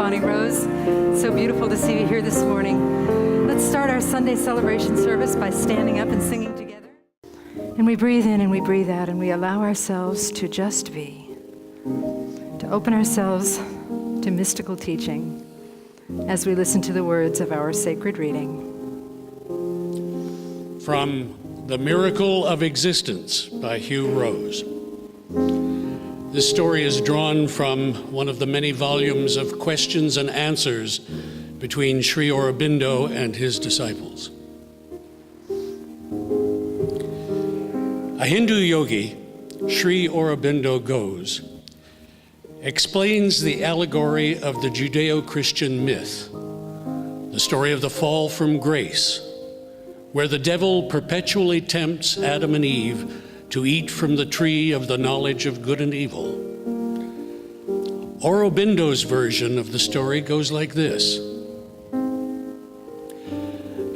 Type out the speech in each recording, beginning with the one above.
Bonnie Rose. So beautiful to see you here this morning. Let's start our Sunday celebration service by standing up and singing together. And we breathe in and we breathe out and we allow ourselves to just be, to open ourselves to mystical teaching as we listen to the words of our sacred reading. From The Miracle of Existence by Hugh Rose. This story is drawn from one of the many volumes of questions and answers between Sri Aurobindo and his disciples. A Hindu yogi, Sri Aurobindo Ghose, explains the allegory of the Judeo-Christian myth, the story of the fall from grace, where the devil perpetually tempts Adam and Eve to eat from the tree of the knowledge of good and evil. Aurobindo's version of the story goes like this.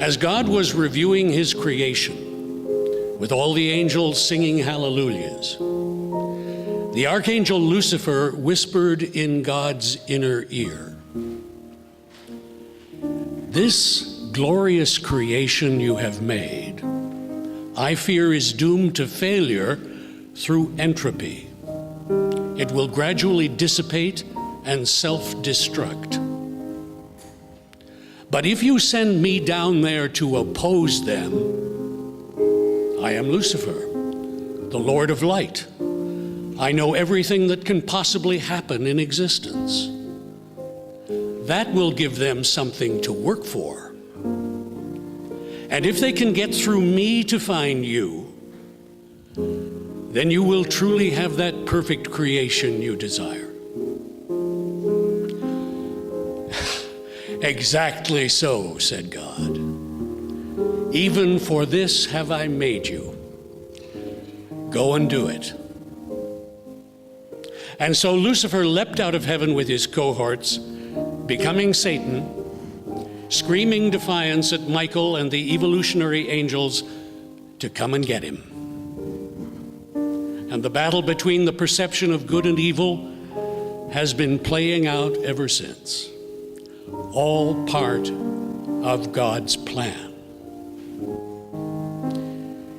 As God was reviewing his creation, with all the angels singing hallelujahs, the archangel Lucifer whispered in God's inner ear, "This glorious creation you have made, I fear is doomed to failure through entropy. It will gradually dissipate and self-destruct. But if you send me down there to oppose them, I am Lucifer, the Lord of Light. I know everything that can possibly happen in existence. That will give them something to work for. And if they can get through me to find you, then you will truly have that perfect creation you desire." "Exactly so," said God. "Even for this have I made you. Go and do it." And so Lucifer leapt out of heaven with his cohorts, becoming Satan, screaming defiance at Michael and the evolutionary angels to come and get him. And the battle between the perception of good and evil has been playing out ever since, all part of God's plan.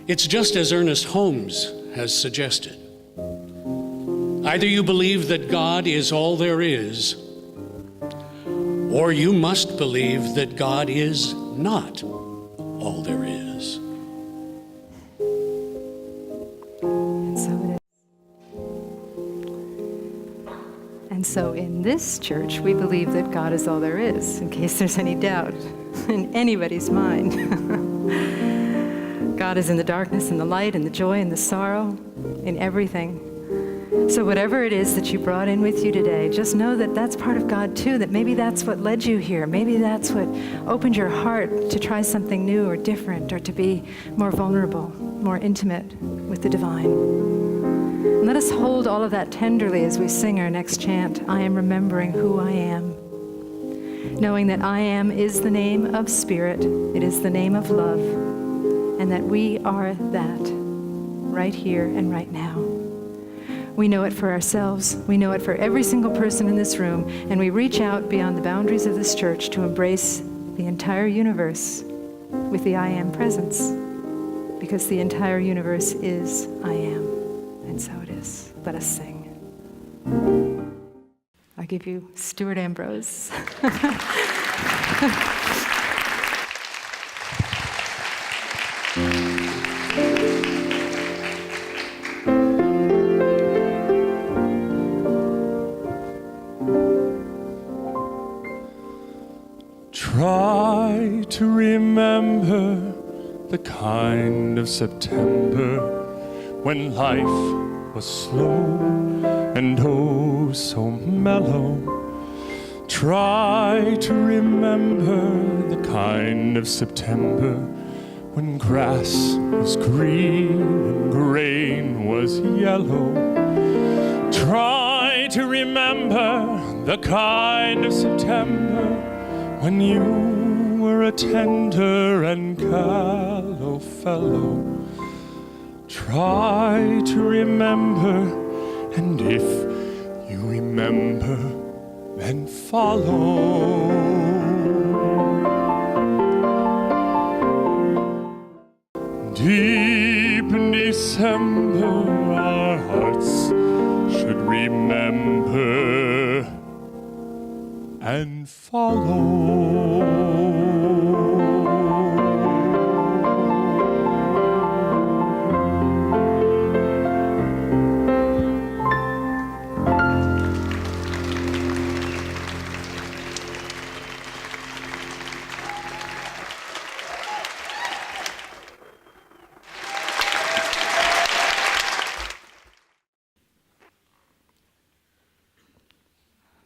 It's just as Ernest Holmes has suggested. Either you believe that God is all there is, or you must believe that God is not all there is. And so in this church, we believe that God is all there is, in case there's any doubt in anybody's mind. God is in the darkness and the light and the joy and the sorrow, in everything. So whatever it is that you brought in with you today, just know that that's part of God too, that maybe that's what led you here. Maybe that's what opened your heart to try something new or different, or to be more vulnerable, more intimate with the divine. And let us hold all of that tenderly as we sing our next chant, "I am remembering who I am." Knowing that I am is the name of spirit, it is the name of love, and that we are that right here and right now. We know it for ourselves, we know it for every single person in this room, and we reach out beyond the boundaries of this church to embrace the entire universe with the I am presence, because the entire universe is I am, and so it is. Let us sing. I give you Stuart Ambrose. Try to remember the kind of September when life was slow and oh so mellow. Try to remember the kind of September when grass was green and grain was yellow. Try to remember the kind of September when you were a tender and callow fellow. Try to remember, and if you remember, and follow. Deep in December, our hearts should remember and follow.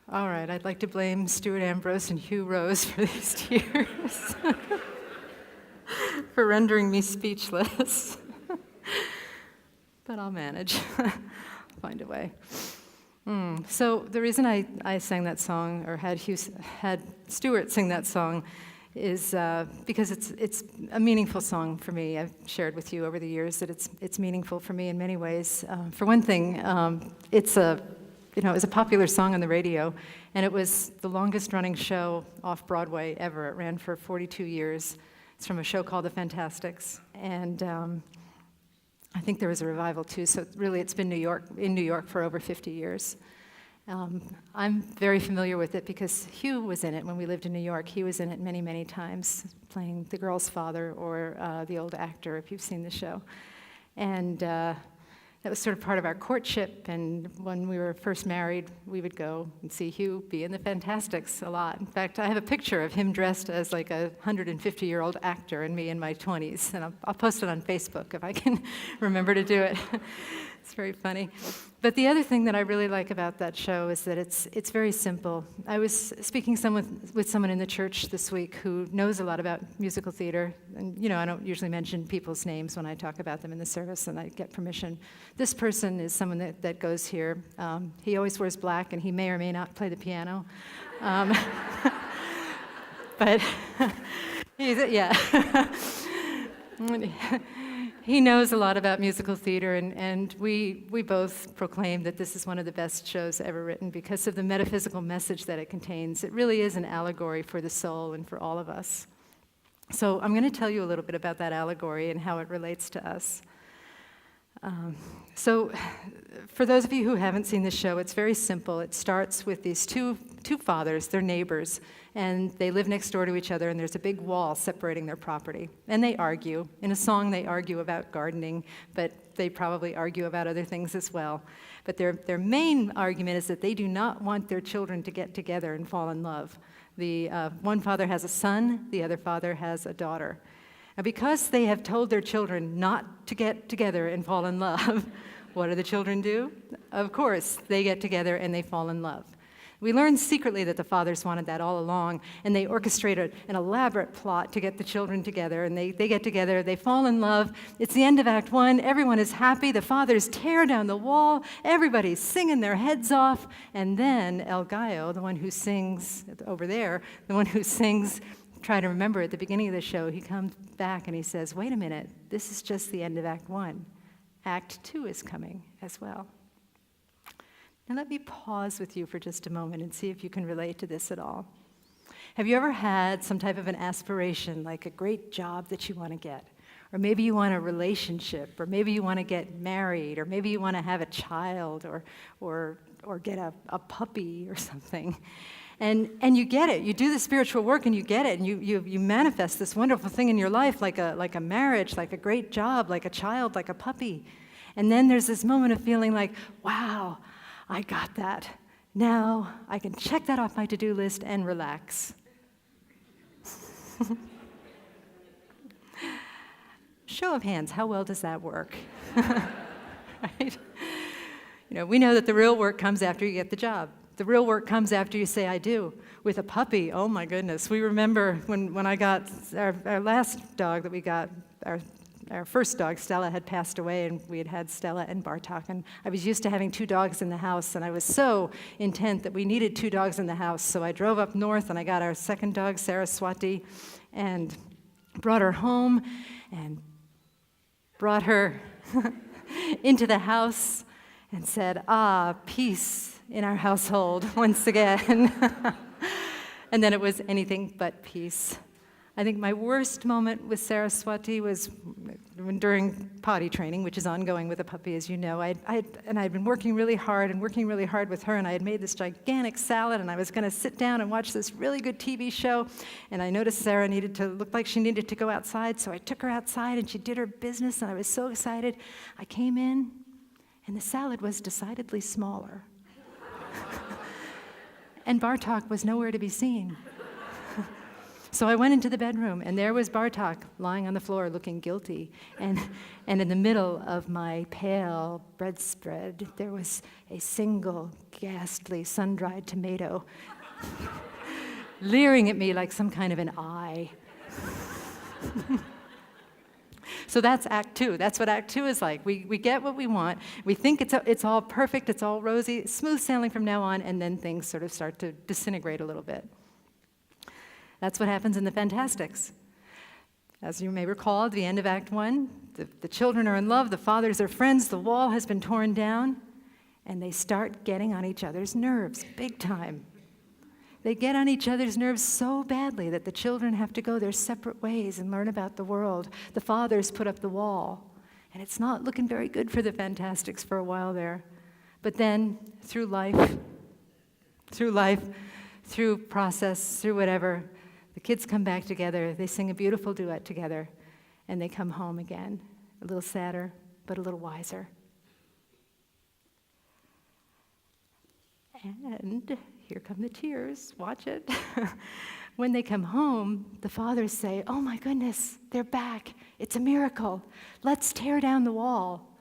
All right, I'd like to blame Stuart Ambrose and Hugh Rose for these tears, for rendering me speechless. But I'll manage, find a way. So the reason I sang that song, or had Stuart sing that song, is because it's a meaningful song for me. I've shared with you over the years that it's meaningful for me in many ways. For one thing, it was a popular song on the radio, and it was the longest running show off Broadway ever. It ran for 42 years. It's from a show called The Fantastics, and I think there was a revival too, so really it's been in New York for over 50 years. I'm very familiar with it because Hugh was in it when we lived in New York. He was in it many, many times, playing the girl's father or the old actor, if you've seen the show. And that was sort of part of our courtship, and when we were first married, we would go and see Hugh be in the Fantastics a lot. In fact, I have a picture of him dressed as like a 150-year-old actor and me in my 20s, and I'll post it on Facebook if I can remember to do it. It's very funny. But the other thing that I really like about that show is that it's very simple. I was speaking with someone in the church this week who knows a lot about musical theater, and I don't usually mention people's names when I talk about them in the service, and I get permission. This person is someone that goes here. He always wears black, and he may or may not play the piano. But he knows a lot about musical theater, and we both proclaim that this is one of the best shows ever written because of the metaphysical message that it contains. It really is an allegory for the soul and for all of us. So I'm going to tell you a little bit about that allegory and how it relates to us. So for those of you who haven't seen the show, it's very simple. It starts with these two fathers, they're neighbors, and they live next door to each other, and there's a big wall separating their property. And they argue. In a song, they argue about gardening, but they probably argue about other things as well. But their main argument is that they do not want their children to get together and fall in love. The one father has a son, the other father has a daughter. And because they have told their children not to get together and fall in love, what do the children do? Of course, they get together and they fall in love. We learn secretly that the fathers wanted that all along, and they orchestrated an elaborate plot to get the children together, and they get together, they fall in love. It's the end of Act 1, everyone is happy, the fathers tear down the wall, everybody's singing their heads off, and then El Gallo, the one who sings over there, the one who sings Try to Remember at the beginning of the show, he comes back and he says, wait a minute, this is just the end of Act 1. Act 2 is coming as well. Now let me pause with you for just a moment and see if you can relate to this at all. Have you ever had some type of an aspiration, like a great job that you want to get? Or maybe you want a relationship, or maybe you want to get married, or maybe you want to have a child, or get a puppy or something. And you get it. You do the spiritual work and you get it, and you manifest this wonderful thing in your life, like a marriage, like a great job, like a child, like a puppy. And then there's this moment of feeling like, wow, I got that. Now I can check that off my to-do list and relax. Show of hands, how well does that work? Right? We know that the real work comes after you get the job. The real work comes after you say, I do. With a puppy, oh my goodness. We remember when I got our last dog that we got, our first dog, Stella, had passed away, and we had Stella and Bartok, and I was used to having 2 dogs in the house, and I was so intent that we needed 2 dogs in the house, so I drove up north, and I got our second dog, Saraswati, and brought her home, and brought her into the house, and said, peace in our household once again. And then it was anything but peace. I think my worst moment with Saraswati was during potty training, which is ongoing with a puppy, as you know. I'd been working really hard with her, and I had made this gigantic salad, and I was going to sit down and watch this really good TV show, and I noticed Sarah looked like she needed to go outside, so I took her outside, and she did her business, and I was so excited. I came in, and the salad was decidedly smaller. And Bartok was nowhere to be seen. So I went into the bedroom, and there was Bartok lying on the floor looking guilty. And in the middle of my pale bread spread, there was a single ghastly sun-dried tomato leering at me like some kind of an eye. So that's Act 2. That's what Act 2 is like. We get what we want. We think it's all perfect, it's all rosy, smooth sailing from now on, and then things sort of start to disintegrate a little bit. That's what happens in the Fantastics. As you may recall, at the end of Act 1, the children are in love, the fathers are friends, the wall has been torn down, and they start getting on each other's nerves, big time. They get on each other's nerves so badly that the children have to go their separate ways and learn about the world. The fathers put up the wall, and it's not looking very good for the Fantastics for a while there. But then, through process, through whatever, the kids come back together, they sing a beautiful duet together, and they come home again, a little sadder, but a little wiser. And here come the tears, watch it. When they come home, the fathers say, "Oh my goodness, they're back. It's a miracle. Let's tear down the wall."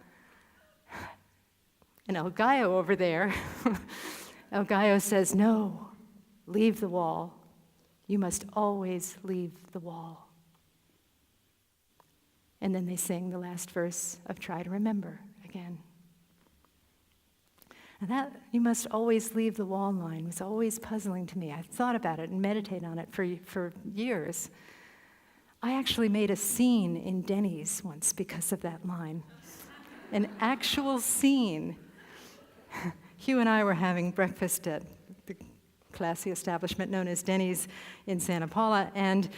And El Gallo over there, El Gallo says, "No, leave the wall. You must always leave the wall." And then they sing the last verse of Try to Remember again. And that "you must always leave the wall" line was always puzzling to me. I thought about it and meditated on it for years. I actually made a scene in Denny's once because of that line. An actual scene. Hugh and I were having breakfast at the classy establishment known as Denny's in Santa Paula, and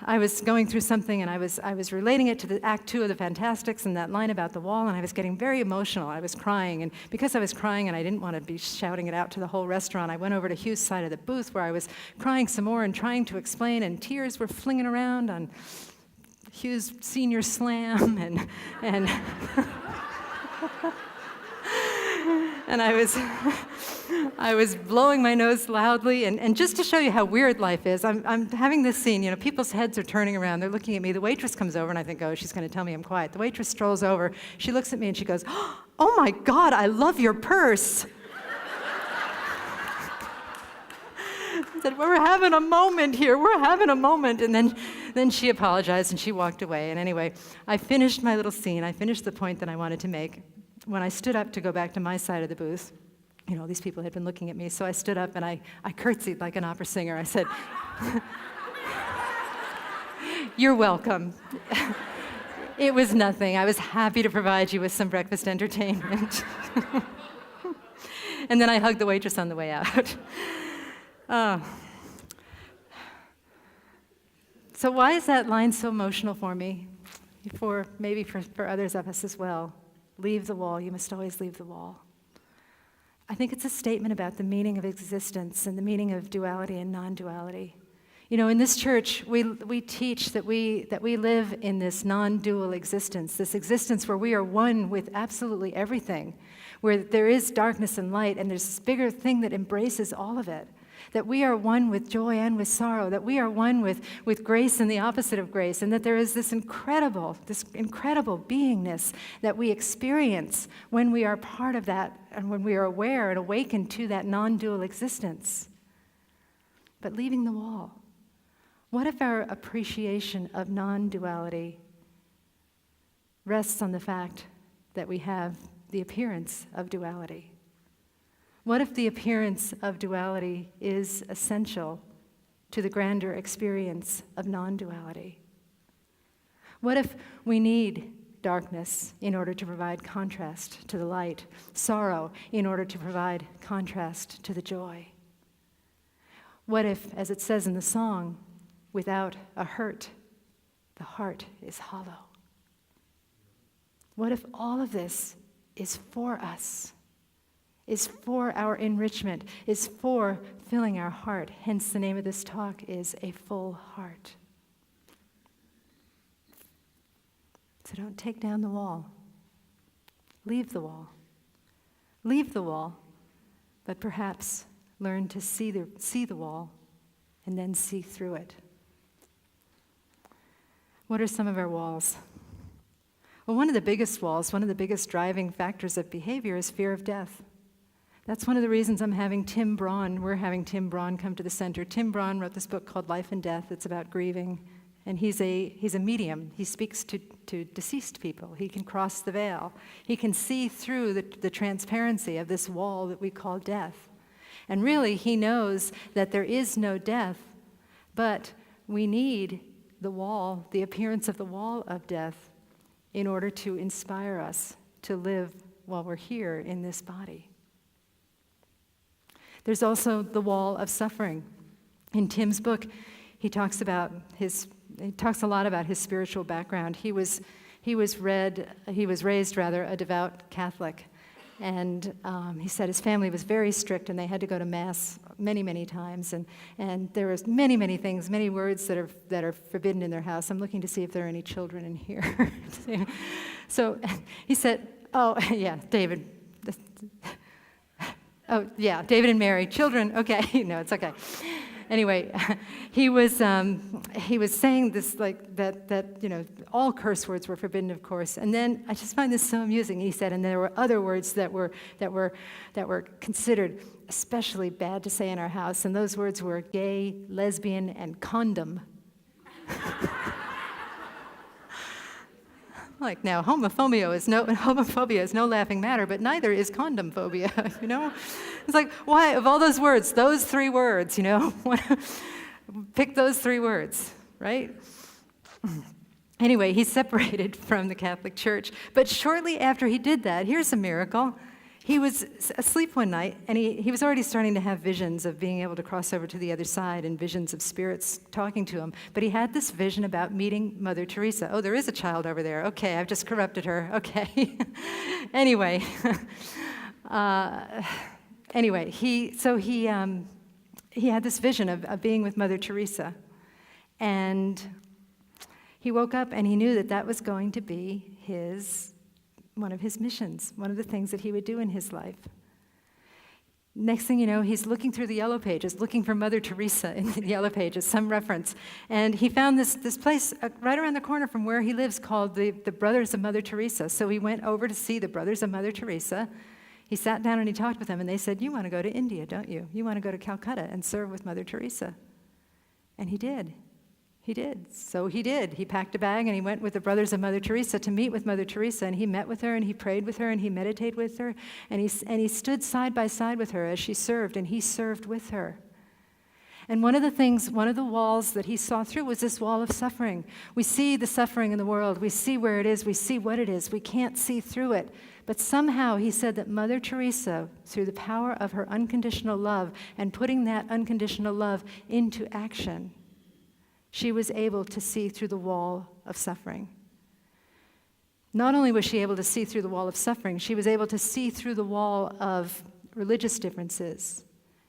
I was going through something, and I was relating it to the Act 2 of the Fantastics and that line about the wall, and I was getting very emotional. I was crying, and because I was crying and I didn't want to be shouting it out to the whole restaurant, I went over to Hugh's side of the booth where I was crying some more and trying to explain, and tears were flinging around on Hugh's senior slam, and and I was blowing my nose loudly, and just to show you how weird life is, I'm having this scene, people's heads are turning around, they're looking at me, the waitress comes over, and I think, oh, she's going to tell me I'm quiet. The waitress strolls over, she looks at me and she goes, "Oh my God, I love your purse." I said, "We're having a moment here, we're having a moment," and then she apologized and she walked away, and anyway, I finished my little scene, I finished the point that I wanted to make. When I stood up to go back to my side of the booth, these people had been looking at me, so I stood up and I curtsied like an opera singer. I said, "You're welcome. It was nothing. I was happy to provide you with some breakfast entertainment." And then I hugged the waitress on the way out. So why is that line so emotional for me? Maybe for others of us as well. Leave the wall. You must always leave the wall. I think it's a statement about the meaning of existence and the meaning of duality and non-duality. In this church, we teach that we live in this non-dual existence, this existence where we are one with absolutely everything, where there is darkness and light, and there's this bigger thing that embraces all of it. That we are one with joy and with sorrow, that we are one with grace and the opposite of grace, and that there is this incredible beingness that we experience when we are part of that and when we are aware and awakened to that non-dual existence. But leaving the wall, what if our appreciation of non-duality rests on the fact that we have the appearance of duality? What if the appearance of duality is essential to the grander experience of non-duality? What if we need darkness in order to provide contrast to the light, sorrow in order to provide contrast to the joy? What if, as it says in the song, without a hurt, the heart is hollow? What if all of this is for us, is for our enrichment, is for filling our heart? Hence the name of this talk is A Full Heart. So don't take down the wall. Leave the wall. Leave the wall, but perhaps learn to see the wall and then see through it. What are some of our walls? Well, one of the biggest walls, one of the biggest driving factors of behavior is fear of death. That's one of the reasons we're having Tim Braun come to the center. Tim Braun wrote this book called Life and Death. It's about grieving. And he's a medium. He speaks to deceased people. He can cross the veil. He can see through the transparency of this wall that we call death. And really, he knows that there is no death, but we need the wall, the appearance of the wall of death, in order to inspire us to live while we're here in this body. There's also the wall of suffering. In Tim's book, he talks a lot about his spiritual background. He was raised a devout Catholic, and he said his family was very strict, and they had to go to Mass many, many times, and there was many, many things, many words that are forbidden in their house. I'm looking to see if there are any children in here. So he said, "Oh yeah, David." Oh yeah, David and Mary, children. Okay, no, it's okay. Anyway, he was saying this that all curse words were forbidden, of course. And then I just find this so amusing. He said, and there were other words that were considered especially bad to say in our house, and those words were gay, lesbian, and condom. Like, now, homophobia is no laughing matter, but neither is condom phobia, It's like, why, of all those words, those three words, pick those three words, right? Anyway, he separated from the Catholic Church, but shortly after he did that, here's a miracle. He was asleep one night, and he was already starting to have visions of being able to cross over to the other side and visions of spirits talking to him. But he had this vision about meeting Mother Teresa. Oh, there is a child over there. Okay, I've just corrupted her. Okay. Anyway. He had this vision of being with Mother Teresa. And he woke up, and he knew that was going to be one of his missions, one of the things that he would do in his life. Next thing you know, he's looking through the yellow pages, looking for Mother Teresa in the yellow pages, some reference. And he found this place right around the corner from where he lives called the Brothers of Mother Teresa. So he went over to see the Brothers of Mother Teresa. He sat down and he talked with them, and they said, "You want to go to India, don't you? You want to go to Calcutta and serve with Mother Teresa." And he did. He did. So he did. He packed a bag and he went with the Brothers of Mother Teresa to meet with Mother Teresa, and he met with her and he prayed with her and he meditated with her, and he stood side by side with her as she served, and he served with her. And one of the walls that he saw through was this wall of suffering. We see the suffering in the world. We see where it is. We see what it is. We can't see through it. But somehow he said that Mother Teresa, through the power of her unconditional love and putting that unconditional love into action, she was able to see through the wall of suffering. Not only was she able to see through the wall of suffering, she was able to see through the wall of religious differences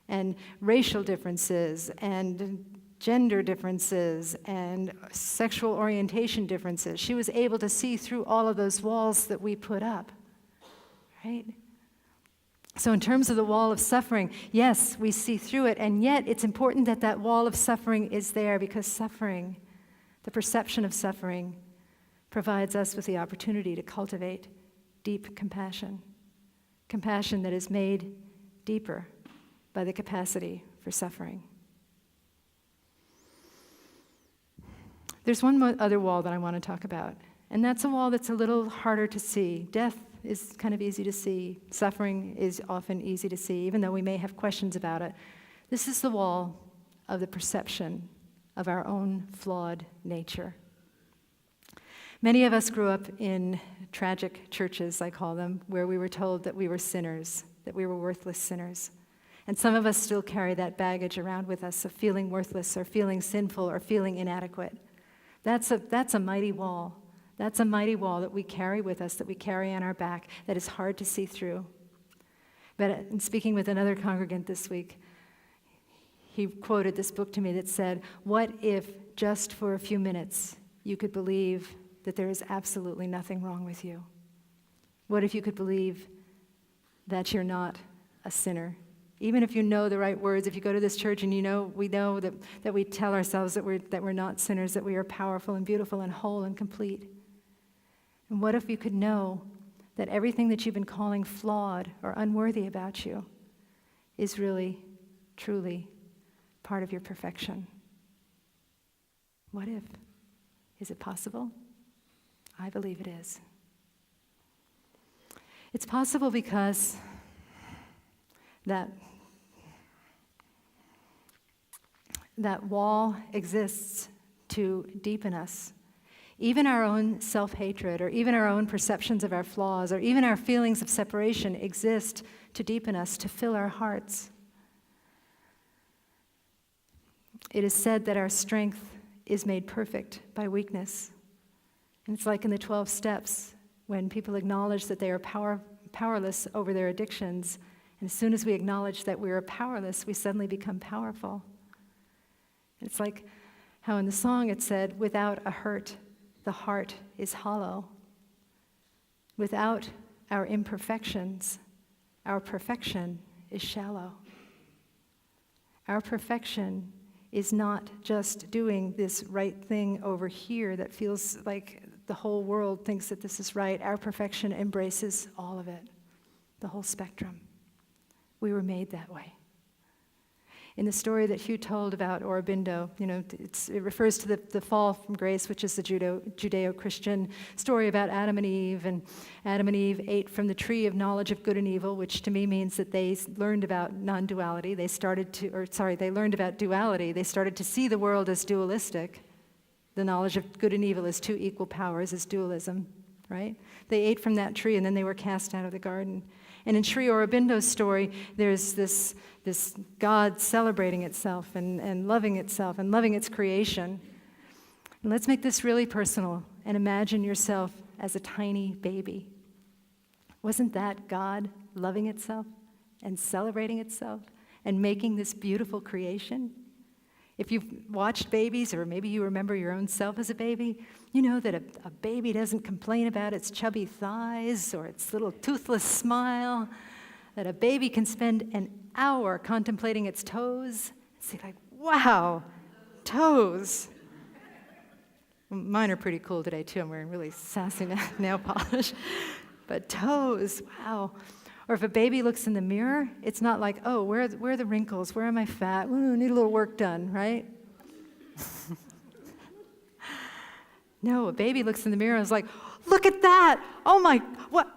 and racial differences and gender differences and sexual orientation differences. She was able to see through all of those walls that we put up, right? So in terms of the wall of suffering, yes, we see through it, and yet it's important that wall of suffering is there, because suffering, the perception of suffering, provides us with the opportunity to cultivate deep compassion, compassion that is made deeper by the capacity for suffering. There's one other wall that I want to talk about, and that's a wall that's a little harder to see. Death is kind of easy to see. Suffering is often easy to see, even though we may have questions about it. This is the wall of the perception of our own flawed nature. Many of us grew up in tragic churches, I call them, where we were told that we were sinners, that we were worthless sinners. And some of us still carry that baggage around with us of feeling worthless or feeling sinful or feeling inadequate. That's a mighty wall. That's a mighty wall that we carry with us, that we carry on our back, that is hard to see through. But in speaking with another congregant this week, he quoted this book to me that said, "What if just for a few minutes you could believe that there is absolutely nothing wrong with you? What if you could believe that you're not a sinner? Even if you know the right words, if you go to this church and we know that we tell ourselves that we're not sinners, that we are powerful and beautiful and whole and complete. And what if you could know that everything that you've been calling flawed or unworthy about you is really, truly part of your perfection? What if? Is it possible? I believe it is. It's possible because that wall exists to deepen us. Even our own self-hatred, or even our own perceptions of our flaws, or even our feelings of separation exist to deepen us, to fill our hearts. It is said that our strength is made perfect by weakness. And it's like in the 12 steps, when people acknowledge that they are powerless over their addictions, and as soon as we acknowledge that we are powerless, we suddenly become powerful. It's like how in the song it said, "Without a hurt, the heart is hollow." Without our imperfections, our perfection is shallow. Our perfection is not just doing this right thing over here that feels like the whole world thinks that this is right. Our perfection embraces all of it, the whole spectrum. We were made that way. In the story that Hugh told about Aurobindo, it refers to the fall from grace, which is the Judeo-Christian story about Adam and Eve. And Adam and Eve ate from the tree of knowledge of good and evil, which to me means that they learned about non-duality. They learned about duality. They started to see the world as dualistic. The knowledge of good and evil as two equal powers, is dualism, right? They ate from that tree, and then they were cast out of the garden. And in Sri Aurobindo's story, there's this God celebrating itself and loving its creation. And let's make this really personal and imagine yourself as a tiny baby. Wasn't that God loving itself and celebrating itself and making this beautiful creation? If you've watched babies, or maybe you remember your own self as a baby, you know that a baby doesn't complain about its chubby thighs or its little toothless smile, that a baby can spend an hour contemplating its toes and say like, wow, toes. Mine are pretty cool today too. I'm wearing really sassy nail polish. But toes, wow. Or if a baby looks in the mirror, it's not like, oh, where are the wrinkles? Where am I fat? Ooh, need a little work done, right? No, a baby looks in the mirror and is like, look at that. Oh my, what,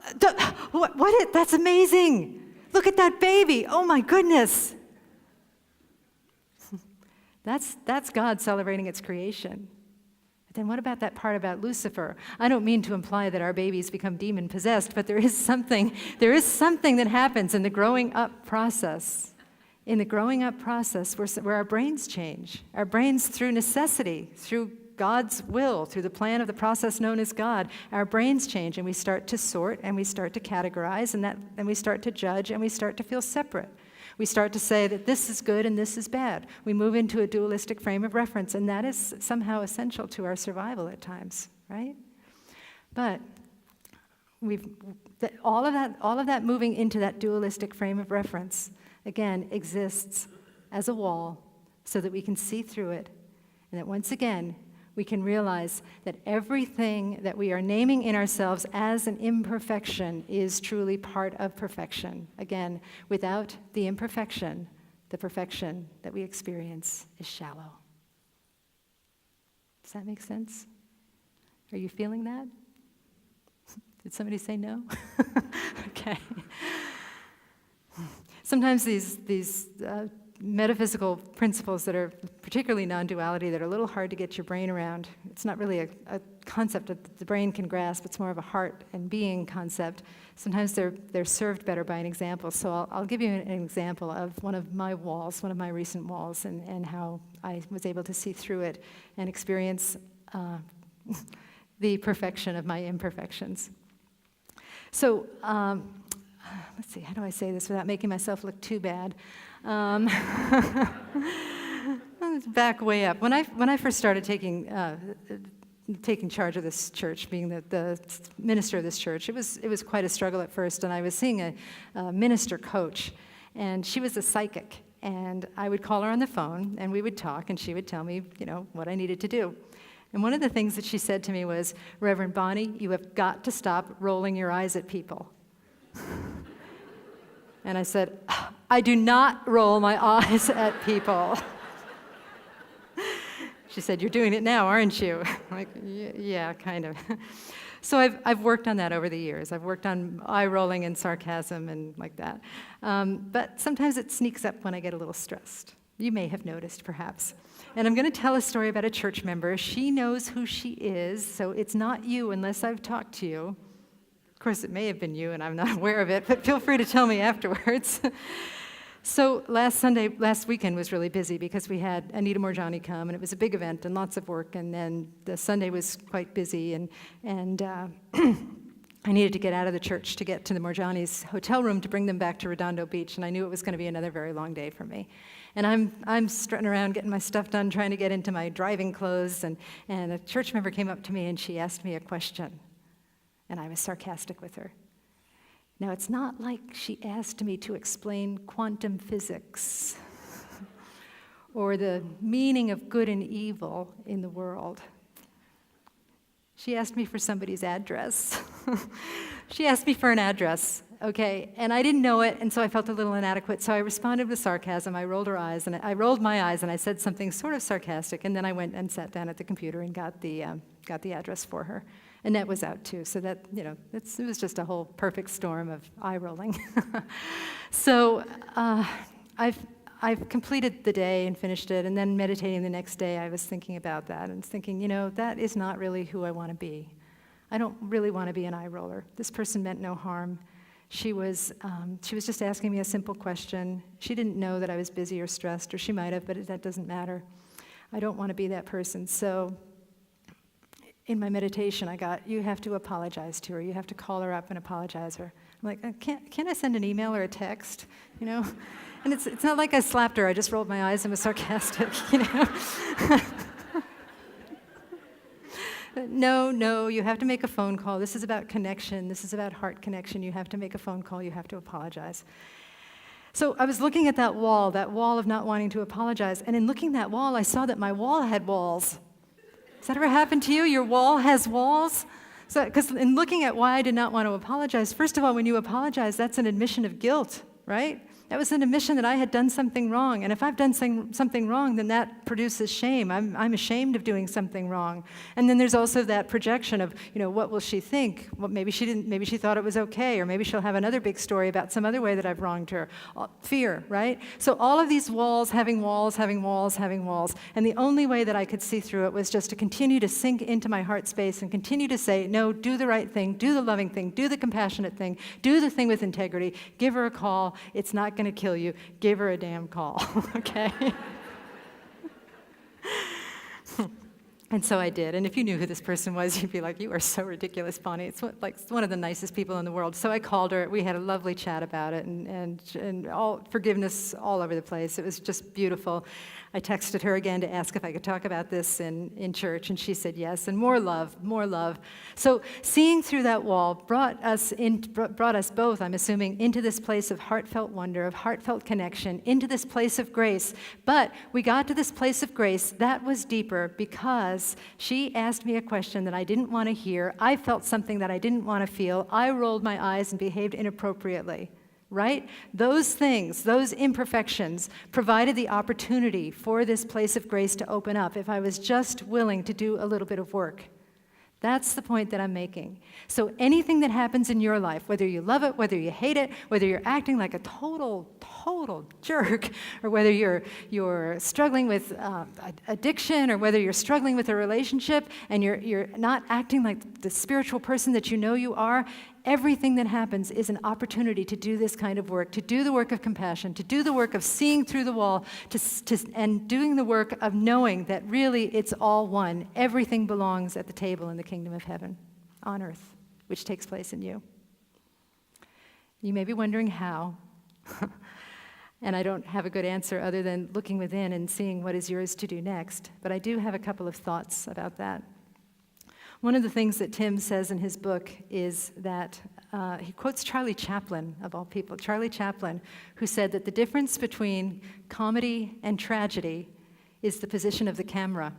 that's amazing. Look at that baby. Oh my goodness. That's God celebrating its creation. Then what about that part about Lucifer? I don't mean to imply that our babies become demon-possessed, but there is something that happens in the growing up process. In the growing up process where our brains change. Our brains, through necessity, through God's will, through the plan of the process known as God, our brains change, and we start to sort, and we start to categorize, and we start to judge, and we start to feel separate. We start to say that this is good and this is bad. We move into a dualistic frame of reference, and that is somehow essential to our survival at times, right? But all of that moving into that dualistic frame of reference, again, exists as a wall so that we can see through it, and that once again, we can realize that everything that we are naming in ourselves as an imperfection is truly part of perfection. Again, without the imperfection, the perfection that we experience is shallow. Does that make sense? Are you feeling that? Did somebody say no? Okay. Sometimes these metaphysical principles that are particularly non-duality that are a little hard to get your brain around. It's not really a concept that the brain can grasp. It's more of a heart and being concept. Sometimes they're served better by an example. So I'll give you an example of one of my walls, one of my recent walls, and how I was able to see through it and experience the perfection of my imperfections. So let's see, how do I say this without making myself look too bad? Let's back way up. When I first started taking charge of this church, being the minister of this church, it was quite a struggle at first, and I was seeing a minister coach, and she was a psychic, and I would call her on the phone, and we would talk, and she would tell me, what I needed to do. And one of the things that she said to me was, "Reverend Bonnie, you have got to stop rolling your eyes at people." And I said, "I do not roll my eyes at people." She said, "You're doing it now, aren't you?" I'm like, yeah, kind of. So I've worked on that over the years. I've worked on eye rolling and sarcasm and like that. But sometimes it sneaks up when I get a little stressed. You may have noticed, perhaps. And I'm going to tell a story about a church member. She knows who she is, so it's not you unless I've talked to you. Of course, it may have been you, and I'm not aware of it, but feel free to tell me afterwards. So last weekend was really busy because we had Anita Morjani come, and it was a big event and lots of work, and then the Sunday was quite busy, and I needed to get out of the church to get to the Morjani's hotel room to bring them back to Redondo Beach, and I knew it was going to be another very long day for me. And I'm strutting around getting my stuff done, trying to get into my driving clothes, and a church member came up to me and she asked me a question, and I was sarcastic with her. Now, it's not like she asked me to explain quantum physics or the meaning of good and evil in the world. She asked me for somebody's address. She asked me for an address, okay, and I didn't know it, and so I felt a little inadequate, so I responded with sarcasm. I rolled my eyes, and I said something sort of sarcastic, and then I went and sat down at the computer and got the address for her. Annette was out too, so that, it was just a whole perfect storm of eye rolling. So I've completed the day and finished it, and then meditating the next day, I was thinking about that and thinking, that is not really who I want to be. I don't really want to be an eye roller. This person meant no harm. She was just asking me a simple question. She didn't know that I was busy or stressed, or she might have, but that doesn't matter. I don't want to be that person. So in my meditation, I got, you have to apologize to her. You have to call her up and apologize her. I'm like, can't I send an email or a text, And it's not like I slapped her. I just rolled my eyes and was sarcastic, No, you have to make a phone call. This is about connection. This is about heart connection. You have to make a phone call. You have to apologize. So I was looking at that wall of not wanting to apologize. And in looking at that wall, I saw that my wall had walls. Has that ever happened to you? Your wall has walls? Because in looking at why I did not want to apologize, first of all, when you apologize, that's an admission of guilt, right? That was an admission that I had done something wrong. And if I've done something wrong, then that produces shame. I'm ashamed of doing something wrong. And then there's also that projection of, what will she think? Well, maybe she thought it was okay, or maybe she'll have another big story about some other way that I've wronged her. Fear, right? So all of these walls, having walls. And the only way that I could see through it was just to continue to sink into my heart space and continue to say, no, do the right thing, do the loving thing, do the compassionate thing, do the thing with integrity, give her a call. It's not going to kill you. Give her a damn call, okay? And so I did. And if you knew who this person was, you'd be like, you are so ridiculous, Bonnie. It's one of the nicest people in the world. So I called her. We had a lovely chat about it, and all forgiveness all over the place. It was just beautiful. I texted her again to ask if I could talk about this in church, and she said yes, and more love. So seeing through that wall brought us both, I'm assuming, into this place of heartfelt wonder, of heartfelt connection, into this place of grace. But we got to this place of grace that was deeper because she asked me a question that I didn't want to hear. I felt something that I didn't want to feel. I rolled my eyes and behaved inappropriately. Right? Those things, those imperfections, provided the opportunity for this place of grace to open up if I was just willing to do a little bit of work. That's the point that I'm making. So anything that happens in your life, whether you love it, whether you hate it, whether you're acting like a total jerk, or whether you're struggling with addiction, or whether you're struggling with a relationship and you're not acting like the spiritual person that you know you are, everything that happens is an opportunity to do this kind of work, to do the work of compassion, to do the work of seeing through the wall, and doing the work of knowing that really it's all one. Everything belongs at the table in the kingdom of heaven on earth, which takes place in you. You may be wondering how, and I don't have a good answer other than looking within and seeing what is yours to do next, but I do have a couple of thoughts about that. One of the things that Tim says in his book is that he quotes Charlie Chaplin, of all people, Charlie Chaplin, who said that the difference between comedy and tragedy is the position of the camera.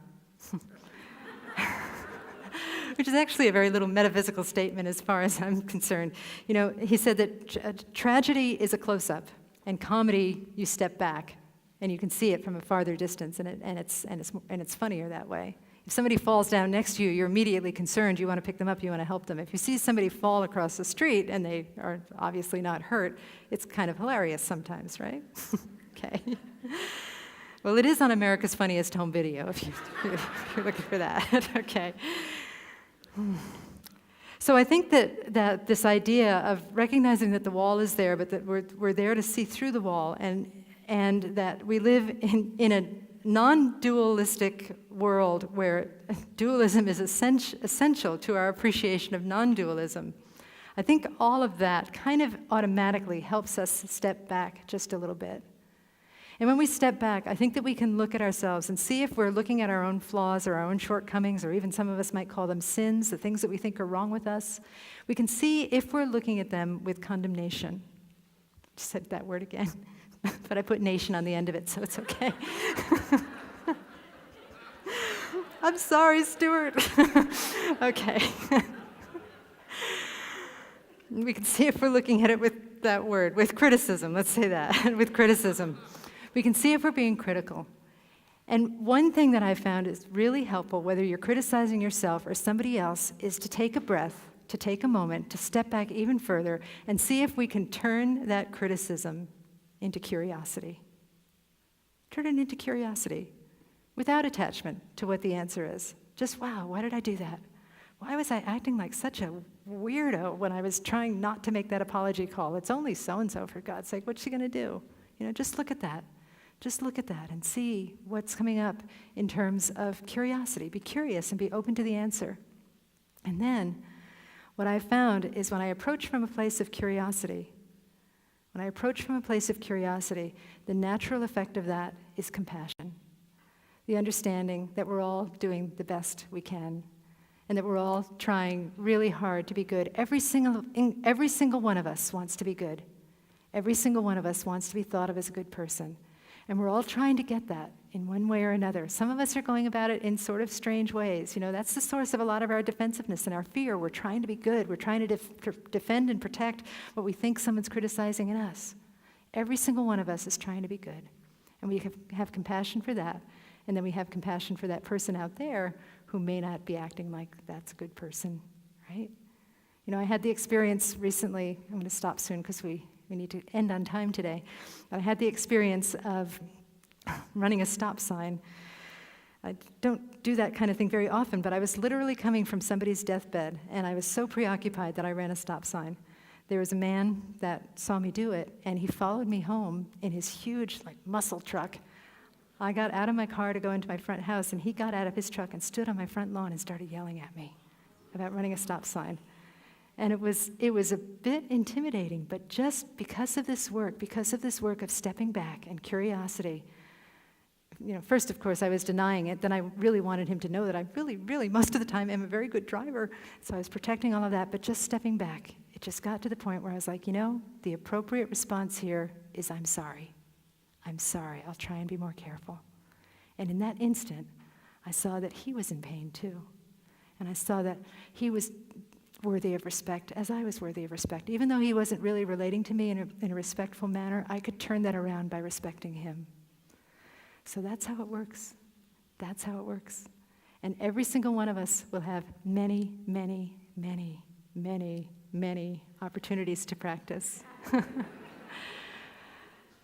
Which is actually a very little metaphysical statement as far as I'm concerned. You know, he said that tragedy is a close-up, and comedy, you step back, and you can see it from a farther distance, and it's funnier that way. If somebody falls down next to you, you're immediately concerned. You want to pick them up. You want to help them. If you see somebody fall across the street and they are obviously not hurt, it's kind of hilarious sometimes, right? Okay. Well, it is on America's Funniest Home Video if you're looking for that. Okay. So I think that this idea of recognizing that the wall is there, but that we're there to see through the wall, and that we live in a non-dualistic world where dualism is essential to our appreciation of non-dualism. I think all of that kind of automatically helps us step back just a little bit. And when we step back, I think that we can look at ourselves and see if we're looking at our own flaws or our own shortcomings, or even some of us might call them sins, the things that we think are wrong with us. We can see if we're looking at them with condemnation. Just said that word again. But I put nation on the end of it, so it's okay. I'm sorry, Stuart. Okay. We can see if we're looking at it with that word, with criticism, let's say that, with criticism. We can see if we're being critical. And one thing that I've found is really helpful, whether you're criticizing yourself or somebody else, is to take a breath, to take a moment, to step back even further, and see if we can turn that criticism into curiosity. Turn it into curiosity without attachment to what the answer is. Just, wow, why did I do that? Why was I acting like such a weirdo when I was trying not to make that apology call? It's only so-and-so, for God's sake. What's she going to do? You know, just look at that. Just look at that and see what's coming up in terms of curiosity. Be curious and be open to the answer. And then what I found is when I approach from a place of curiosity, the natural effect of that is compassion. The understanding that we're all doing the best we can, and that we're all trying really hard to be good. Every single one of us wants to be good. Every single one of us wants to be thought of as a good person. And we're all trying to get that in one way or another. Some of us are going about it in sort of strange ways. You know, that's the source of a lot of our defensiveness and our fear. We're trying to be good. We're trying to defend and protect what we think someone's criticizing in us. Every single one of us is trying to be good. And we have compassion for that. And then we have compassion for that person out there who may not be acting like that's a good person, right? You know, I had the experience recently. I'm going to stop soon because we need to end on time today. But I had the experience of running a stop sign. I don't do that kind of thing very often, but I was literally coming from somebody's deathbed, and I was so preoccupied that I ran a stop sign. There was a man that saw me do it, and he followed me home in his huge, muscle truck. I got out of my car to go into my front house, and he got out of his truck and stood on my front lawn and started yelling at me about running a stop sign. And it was a bit intimidating, but just because of this work of stepping back and curiosity, you know, first, of course, I was denying it. Then I really wanted him to know that I really, most of the time, am a very good driver. So I was protecting all of that, but just stepping back, it just got to the point where I was like, you know, the appropriate response here is, I'm sorry. I'm sorry. I'll try and be more careful. And in that instant, I saw that he was in pain too. And I saw that he was worthy of respect as I was worthy of respect. Even though he wasn't really relating to me in a respectful manner, I could turn that around by respecting him. So that's how it works. That's how it works. And every single one of us will have many, many, many, many, many opportunities to practice.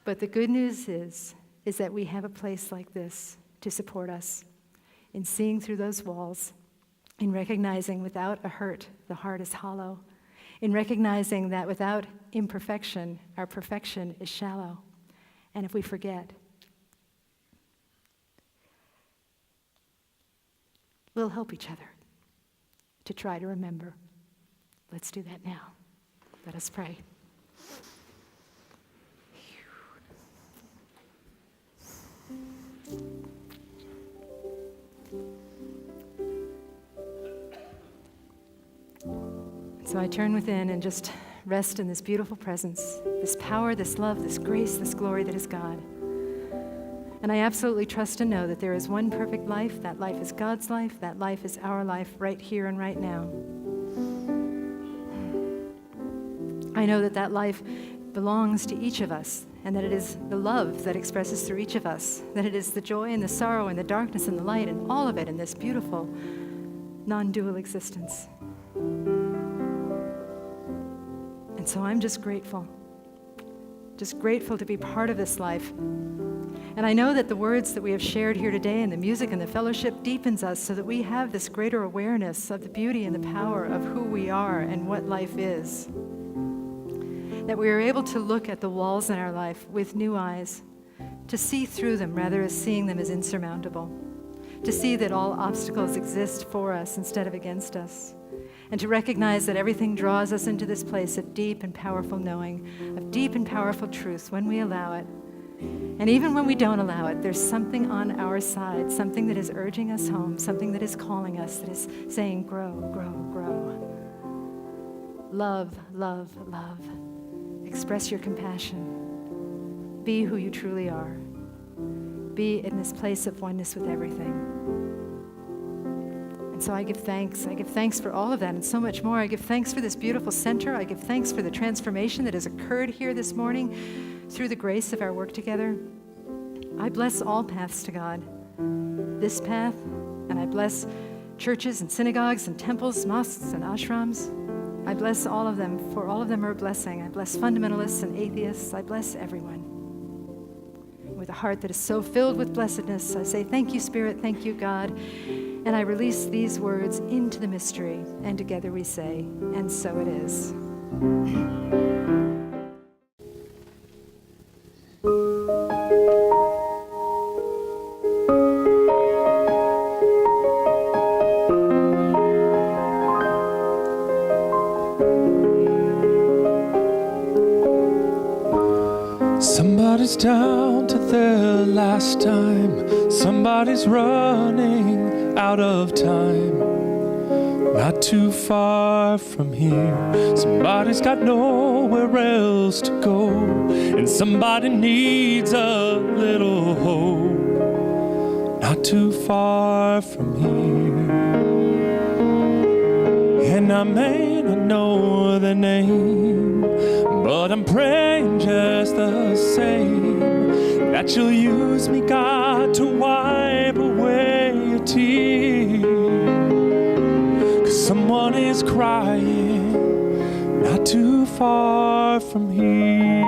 But the good news is that we have a place like this to support us in seeing through those walls, in recognizing without a hurt, the heart is hollow, in recognizing that without imperfection, our perfection is shallow. And if we forget, we'll help each other to try to remember. Let's do that now. Let us pray. So I turn within and just rest in this beautiful presence, this power, this love, this grace, this glory that is God. And I absolutely trust and know that there is one perfect life. That life is God's life. That life is our life right here and right now. I know that that life belongs to each of us, and that it is the love that expresses through each of us, that it is the joy and the sorrow and the darkness and the light and all of it in this beautiful non-dual existence. And so I'm just grateful to be part of this life. And I know that the words that we have shared here today and the music and the fellowship deepens us so that we have this greater awareness of the beauty and the power of who we are and what life is. That we are able to look at the walls in our life with new eyes, to see through them rather as seeing them as insurmountable, to see that all obstacles exist for us instead of against us, and to recognize that everything draws us into this place of deep and powerful knowing, of deep and powerful truth when we allow it. And even when we don't allow it, there's something on our side, something that is urging us home, something that is calling us, that is saying, grow, grow, grow. Love, love, love. Express your compassion. Be who you truly are. Be in this place of oneness with everything. And so I give thanks. I give thanks for all of that and so much more. I give thanks for this beautiful center. I give thanks for the transformation that has occurred here this morning through the grace of our work together. I bless all paths to God. This path, and I bless churches and synagogues and temples, mosques and ashrams. I bless all of them, for all of them are a blessing. I bless fundamentalists and atheists. I bless everyone. With a heart that is so filled with blessedness, I say, thank you, Spirit, thank you, God. And I release these words into the mystery, and together we say, and so it is. Somebody's down to their last dime. Somebody's running out of time. Not too far from here. Somebody's got nowhere else to go. And somebody needs a little hope. Not too far from here. And I may not know the name, but I'm praying just the same, that you'll use me, God, to wipe away a tear. 'Cause someone is crying not too far from here.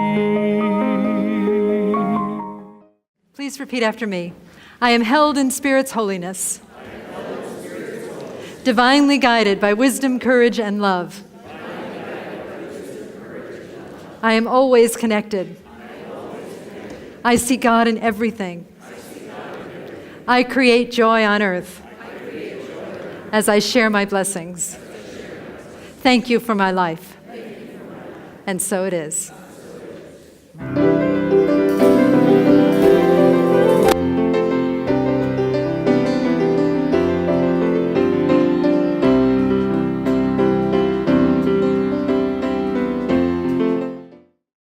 Please repeat after me. I am held in Spirit's holiness, divinely guided by wisdom, courage, and love. I am always connected. I see God in everything. I create joy on earth as I share my blessings. Thank you for my life. And so it is.